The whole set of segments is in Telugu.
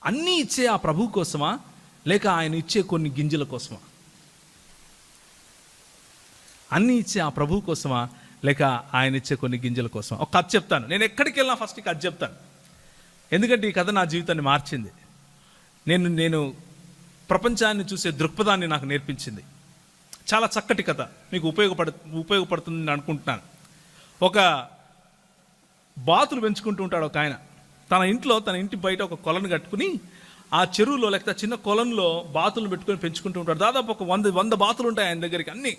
అన్నీ ఇచ్చే ఆ ప్రభు కోసమా, లేక ఆయన ఇచ్చే కొన్ని గింజల కోసమా? అన్నీ ఇచ్చే ఆ ప్రభు కోసమా, లేక ఆయన ఇచ్చే కొన్ని గింజల కోసమా? ఒక కథ చెప్తాను. నేను ఎక్కడికి వెళ్ళినా ఫస్ట్ ఈ కథ చెప్తాను, ఎందుకంటే ఈ కథ నా జీవితాన్ని మార్చింది. నేను ప్రపంచాన్ని చూసే దృక్పథాన్ని నాకు నేర్పించింది. చాలా చక్కటి కథ, మీకు ఉపయోగపడుతుందని అనుకుంటున్నాను. ఒక బాతులు పెంచుకుంటూ ఉంటాడు ఒక ఆయన. తన ఇంటి బయట ఒక కొలను కట్టుకుని ఆ చెరువులో లేకపోతే చిన్న కొలంలో బాతులు పెట్టుకొని పెంచుకుంటూ ఉంటాడు. దాదాపు ఒక 100 బాతులు ఉంటాయి ఆయన దగ్గరికి. అన్ని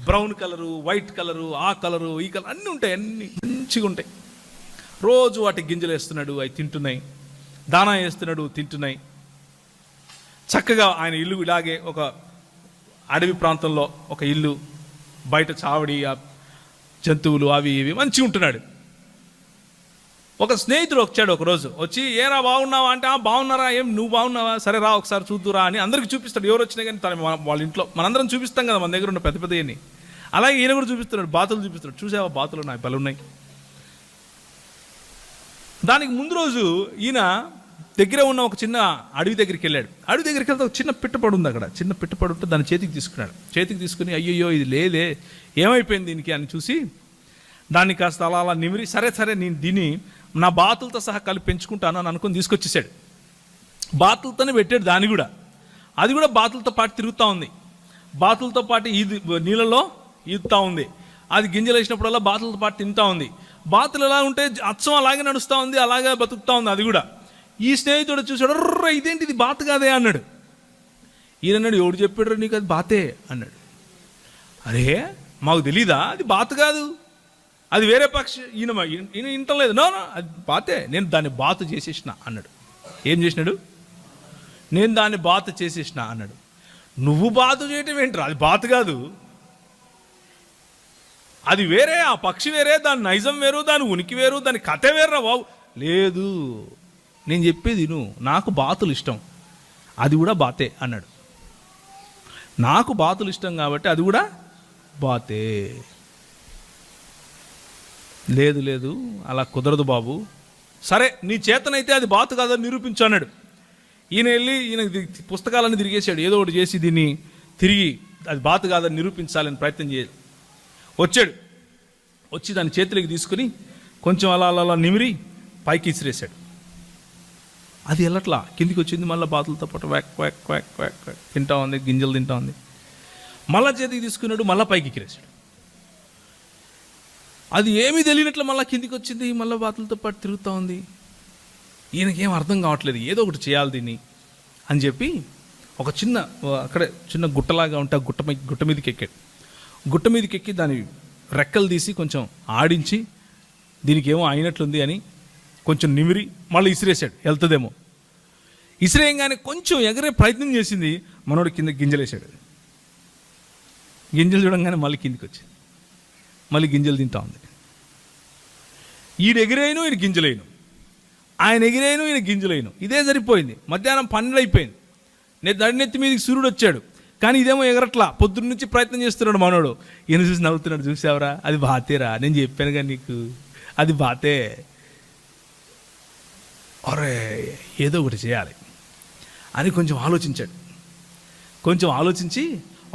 బ్రౌన్ కలరు, వైట్ కలరు, ఆ కలరు, ఈ కలర్ అన్నీ ఉంటాయి. అన్నీ మంచిగా ఉంటాయి. రోజు వాటికి గింజలు వేస్తున్నాడు, అవి తింటున్నాయి. దానా వేస్తున్నాడు, తింటున్నాయి. చక్కగా ఆయన ఇల్లు ఇలాగే ఒక అడవి ప్రాంతంలో ఒక ఇల్లు, బయట చావడి, జంతువులు అవి ఇవి మంచిగా ఉంటున్నాడు. ఒక స్నేహితుడు వచ్చాడు ఒకరోజు. వచ్చి ఏరా బాగున్నావా అంటే, బాగున్నారా, ఏం నువ్వు బాగున్నావా, సరే రా ఒకసారి చూద్దురా అని అందరికి చూపిస్తాడు. ఎవరు వచ్చినా కానీ వాళ్ళ ఇంట్లో మనందరం చూపిస్తాం కదా మన దగ్గర ఉన్న పెద్ద పెద్దయన్ని. అలాగే ఈయన కూడా చూపిస్తున్నాడు, బాతులు చూపిస్తున్నాడు. చూసావా బాతులు నాకు బలున్నాయి. దానికి ముందు రోజు ఈయన దగ్గర ఉన్న ఒక చిన్న అడవి దగ్గరికి వెళ్ళాడు. అడవి దగ్గరికి వెళ్తే ఒక చిన్న పిట్టపడు ఉంది అక్కడ. చిన్న పిట్టపడు ఉంటే దాన్ని చేతికి తీసుకున్నాడు. చేతికి తీసుకుని అయ్యయ్యో ఇది లేదే, ఏమైపోయింది దీనికి అని చూసి దాన్ని కాస్త అలా నిమిరి, సరే నేను దీన్ని నా బాతులతో సహా కలిపి పెంచుకుంటాను అని అనుకుని తీసుకొచ్చేసాడు. బాతులతోనే పెట్టాడు దాన్ని కూడా. అది కూడా బాతులతో పాటు తిరుగుతూ ఉంది. బాతులతో పాటు నీళ్ళలో ఈదుతూ ఉంది. అది గింజలు వేసినప్పుడల్లా బాతులతో పాటు తింటూ ఉంది. బాతులు ఎలా ఉంటే అచ్చం అలాగే నడుస్తూ ఉంది, అలాగే బతుకుతూ ఉంది అది కూడా. ఈ స్నేహితుడు చూసాడు, ఇదేంటి ఇది బాతు కాదే అన్నాడు. ఈయన అన్నాడు, ఎవడు చెప్పాడు నీకు అది బాతే అన్నాడు. అరే మాకు తెలీదా, అది బాతు కాదు, అది వేరే పక్షి. ఈయన ఇంటలేదు. నో అది బాతే, నేను దాన్ని బాతు చేసేసిన అన్నాడు. ఏం చేసినాడు? నేను దాన్ని బాతు చేసేసిన అన్నాడు. నువ్వు బాతు చేయటం ఏంట్రా, అది బాతు కాదు, అది వేరే, ఆ పక్షి వేరే, దాని నైజం వేరు, దాని ఉనికి వేరు, దాని కథ వేర్రా బాబు. లేదు నేను చెప్పేది నువ్వు, నాకు బాతులు ఇష్టం, అది కూడా బాతే అన్నాడు. నాకు బాతులు ఇష్టం కాబట్టి అది కూడా బాతే. లేదు అలా కుదరదు బాబు. సరే నీ చేతనైతే అది బాతు కాదని నిరూపించు అన్నాడు. ఈయన పుస్తకాలన్నీ తిరిగేశాడు. ఏదో ఒకటి చేసి దీన్ని తిరిగి అది బాతు కాదని నిరూపించాలని ప్రయత్నం చేయాలి. వచ్చి దాని చేతులకి తీసుకుని కొంచెం అలా నిమిరి పైకి ఇసిరేశాడు. అది వెళ్ళట్లా, కిందికి వచ్చింది. మళ్ళీ బాతులతో పాటు wack wack wack wack wack తింటా ఉంది, గింజలు తింటా ఉంది. మళ్ళా చేతికి తీసుకున్నాడు, మళ్ళీ పైకి ఎక్కిరేశాడు. అది ఏమీ తెలియనట్లు మళ్ళీ కిందికి వచ్చింది, మళ్ళీ బాతులతో పాటు తిరుగుతూ ఉంది. ఈయనకేం అర్థం కావట్లేదు, ఏదో ఒకటి చేయాలి దీన్ని అని చెప్పి ఒక అక్కడే చిన్న గుట్టలాగా ఉంటే గుట్ట మీదకి ఎక్కాడు. గుట్ట మీదకి ఎక్కి దాని రెక్కలు తీసి కొంచెం ఆడించి దీనికి ఏమో అయినట్లుంది అని కొంచెం నిమిరి మళ్ళీ ఇసిరేసాడు, వెళ్తుందేమో. ఇసిరేయంగానే కొంచెం ఎగరే ప్రయత్నం చేసింది, మనోడు కింద గింజలేసాడు. గింజలు చూడంగానే మళ్ళీ కిందికి వచ్చింది, మళ్ళీ గింజలు తింటా ఉంది. ఈడు ఎగిరేయను, ఈయన గింజలేయను, ఆయన ఎగిరేయను, ఈయన గింజలేయను. ఇదే సరిపోయింది. మధ్యాహ్నం 12 అయిపోయింది. నడినెత్తి మీదకి సూర్యుడు వచ్చాడు, కానీ ఇదేమో ఎగరట్లా. పొద్దున్న నుంచి ప్రయత్నం చేస్తున్నాడు మనోడు. ఈయన చూసి నవ్వుతున్నాడు, చూసావరా అది బాతేరా, నేను చెప్పానుగా నీకు అది బాతే. అరే ఏదో ఒకటి చేయాలి అని కొంచెం ఆలోచించాడు. కొంచెం ఆలోచించి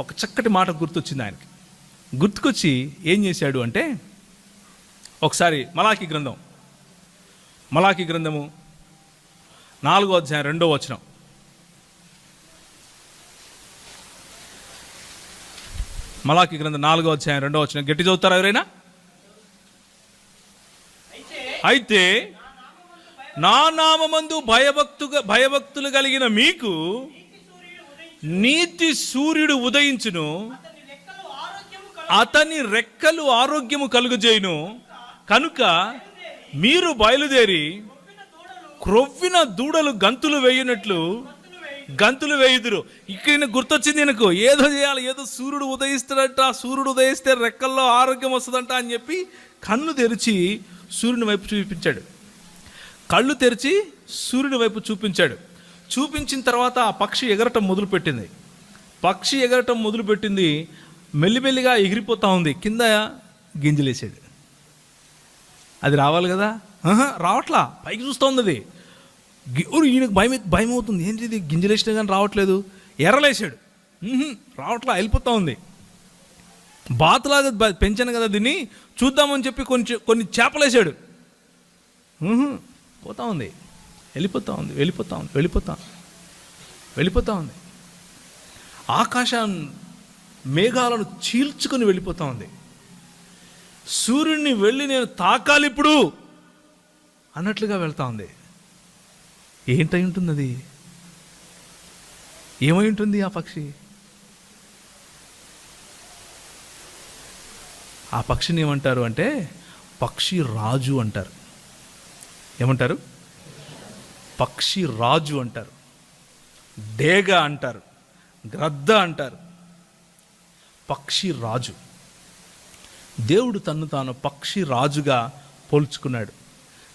ఒక చక్కటి మాట గుర్తొచ్చింది ఆయనకి. గుర్తుకొచ్చి ఏం చేశాడు అంటే, ఒకసారి మలాకి గ్రంథము 4వ అధ్యాయం 2వ వచనం. మలాకి గ్రంథం 4వ అధ్యాయం 2వ వచనం గట్టి చదువుతారా ఎవరైనా? అయితే నా నామమందు భయభక్తులు కలిగిన మీకు నీతి సూర్యుడు ఉదయించును, అతని రెక్కలు ఆరోగ్యము కలుగజేయును. కనుక మీరు బయలుదేరి క్రొవ్విన దూడలు గంతులు వేయునట్లు గంతులు వేయుదురు. ఇక్కడ గుర్తొచ్చింది ఈయనకు, ఏదో చేయాలి, ఏదో సూర్యుడు ఉదయిస్తాడంట, సూర్యుడు ఉదయిస్తే రెక్కల్లో ఆరోగ్యం వస్తుందంట అని చెప్పి కళ్ళు తెరిచి సూర్యుని వైపు చూపించాడు. కళ్ళు తెరిచి సూర్యుని వైపు చూపించాడు. చూపించిన తర్వాత ఆ పక్షి ఎగరటం మొదలుపెట్టింది. మెల్లిమెల్లిగా ఎగిరిపోతూ ఉంది. కింద గింజలేసాడు. అది రావాలి కదా, రావట్లా, పైకి చూస్తూ ఉంది. అది ఈయనకు భయం అవుతుంది. ఏంటి ఇది, గింజలు వేసినా కానీ రావట్లేదు. ఎర్రలేసాడు, రావట్లా, వెళ్ళిపోతూ ఉంది. బాతులాగా పెంచాను కదా దీన్ని, చూద్దామని చెప్పి కొన్ని చేపలు వేసాడు. పోతా ఉంది, వెళ్ళిపోతా ఉంది. ఆకాశం మేఘాలను చీల్చుకొని వెళ్ళిపోతా ఉంది. సూర్యుడిని వెళ్ళి నేను తాకాలి ఇప్పుడు అన్నట్లుగా వెళ్తా ఉంది. ఏంటై ఉంటుంది అది? ఏమై ఉంటుంది ఆ పక్షి? ఆ పక్షిని ఏమంటారు అంటే పక్షి రాజు అంటారు. ఏమంటారు? పక్షి రాజు అంటారు, డేగ అంటారు, గ్రద్ద అంటారు. పక్షి రాజు. దేవుడు తన్ను తాను పక్షి రాజుగా పోల్చుకున్నాడు.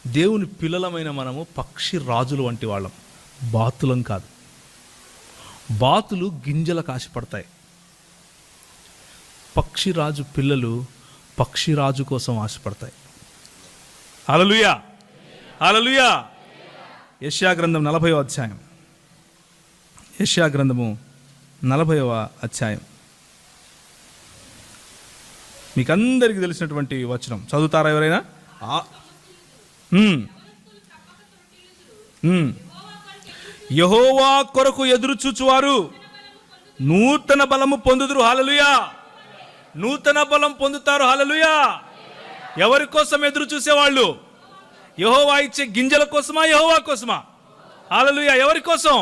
దేవుని పిల్లలమైన మనము పక్షి రాజులు వంటి వాళ్ళం, బాతులం కాదు. బాతులు గింజలకు ఆశపడతాయి. పక్షిరాజు పిల్లలు పక్షిరాజు కోసం ఆశపడతాయి. హల్లెలూయా, హల్లెలూయా. యెషయా గ్రంథం 40వ అధ్యాయం. యెషయా గ్రంథము 40వ అధ్యాయం. మీకు అందరికీ తెలిసినటువంటి వచనం, చదువుతారా ఎవరైనా? యెహోవా కొరకు ఎదురు చూచువారు నూతన బలము పొందుదురు. హల్లెలూయా. నూతన బలం పొందుతారు. హల్లెలూయా. ఎవరి కోసం ఎదురు చూసేవాళ్ళు? యెహోవా ఇచ్చే గింజల కోసమా, యెహోవా కోసమా? హల్లెలూయా. ఎవరి కోసం?